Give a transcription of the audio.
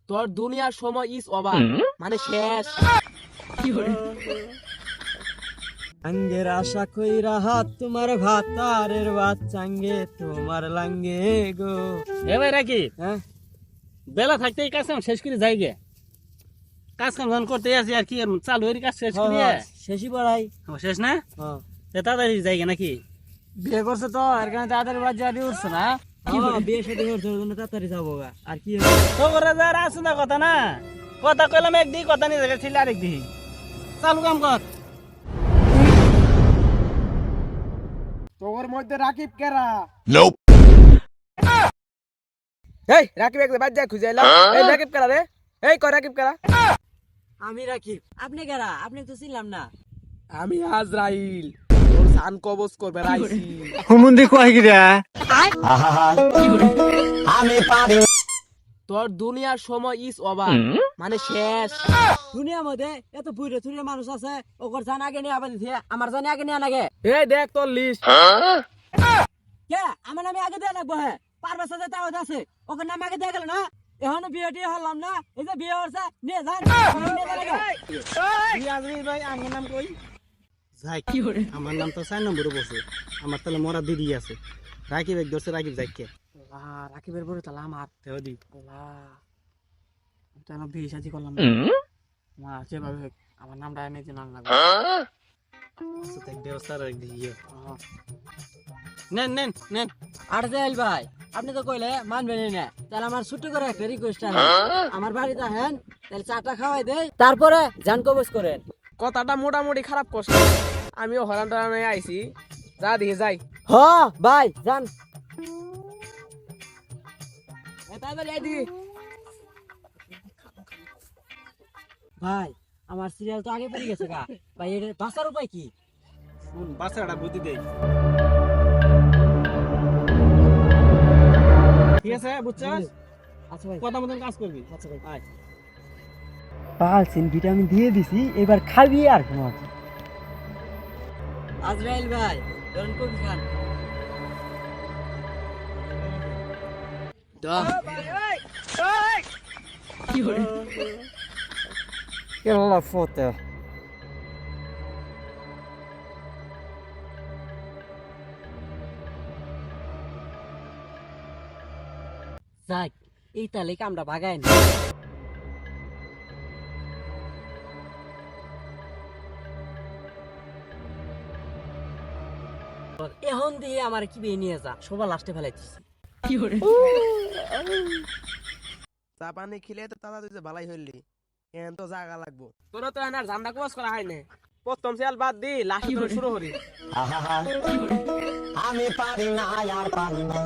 তোর দুনিয়ার সময় ইজ ওভার মানে শেষ। আঙ্গের আশা কইরা হাত তোমার ভাতারের বাচ্চাঙ্গে তোমার লাঙ্গে গো। এ ভাই রাকি হ্যাঁ বেলা থাকতে এই কাজ কাম শেষ করে যাই গে। কাজ কাম যখন করতে আসি আর কি চালু হয়ে কাজ শেষ করি শেষই পড়াই। শেষ না হ্যাঁ তে তাড়াতাড়ি যাই গে নাকি? বিয়ে করছে তো এর কারণে তাদের বাদ জানি উঠছে না। বিয়ে সাথে করছে ওর জন্য তাড়াতাড়ি যাবো গা। আর কি তো করে যার আসে না কথা না, কথা কইলাম একদিকে কথা নিয়ে যাবে ছিল আরেক দিকে। চালু কাম কর। তোর মধ্যে রাকিব কেরা? Nope. এই রাকিব একদম বাদ যা খুঁজে এলাম। এই রাকিব কেরা রে? এই কয় রাকিব কেরা? আমি রাকিব। আপনি কেরা? আপনি তো ছিলাম না। আমি আজরাইল, তোর সান কবজ করবে রাইছি। হুমুন্দি কয় গিরা? তোর দুনিয়ার সময় ইজ ওভার মানে শেষ। দুনিয়ার মধ্যে এত বুড়ে থুড়ে মানুষ আছে, ওকর জান আগে নিয়ে আবার দিছে, আমার জান আগে নিয়ে নাগে। এই দেখ তোর লিস্ট। কে আমার নামে আগে দেয়া লাগবো? হ্যাঁ পারবে সাথে তাও আছে, ওকর নামে আগে দেয়া গেল না। এখনো বিয়ে টিয়ে হলাম না, এই যে বিয়ে হচ্ছে নিয়ে যান। আজরাইল ভাই আমার নাম কই? যাই কি করে আমার নাম তো 4 নম্বরে বসে। আমার তাহলে মরা দিদি আছে। রাকিব এক দর্শে রাকিব যাইকে। রাকিবের বড় তালা আমার তেও দি তাহলে বিয়ে সাজি করলাম না, যেভাবে হোক আমার নামটা এনে যে নাম লাগবে। আচ্ছা দেখ ব্যবস্থা রাখ দিই। নেন নেন নেন। আর জাইল ভাই আপনি তো কইলে মানবেন না, তাহলে আমার ছুটি করে একটা রিকোয়েস্ট আছে। আমার বাড়িতে আহেন, তাহলে চাটা খাওয়াই দেই, তারপরে জান কবজ করেন। কথাটা মোটামুটি খারাপ করছে, আমিও হরান টানে আইছি। যা দিয়ে যাই। হ ভাই জান তাড়াতাড়ি আই দিবি। ভাই আমার সিরিয়াল তো আগে পড়ে গেছে গা ভাই, এটা বাঁচার উপায় কি? শুন বাচ্চাটা বুদ্ধি দেই। ঠিক আছে বুঝছস? আচ্ছা ভাই, কথা মতন কাজ করবি। আচ্ছা ভাই। আয়। পালসিন ভিটামিন দিয়ে দিছি, এবার খাবি আর কোনো আছে। আজরাইল ভাই ধরুন কবি খান। কি হরে? Quella foto. যাক এই তাহলে কামটা ভাগাই না। এখন দিয়ে আমার কি বিয়ে নিয়ে যা, সবার লাস্টে ফেলাইছিস। কি হরে? চা পানি খেলে তো তারা তুই ভালাই হইলি, এখন তো জাগা লাগবো। তোরা তো এনার জান্দা কোয়াস করা হয় না। প্রথম সিয়াল বাদ দি লাস্ট শুরু করি। আমি পারি না আর পারি না।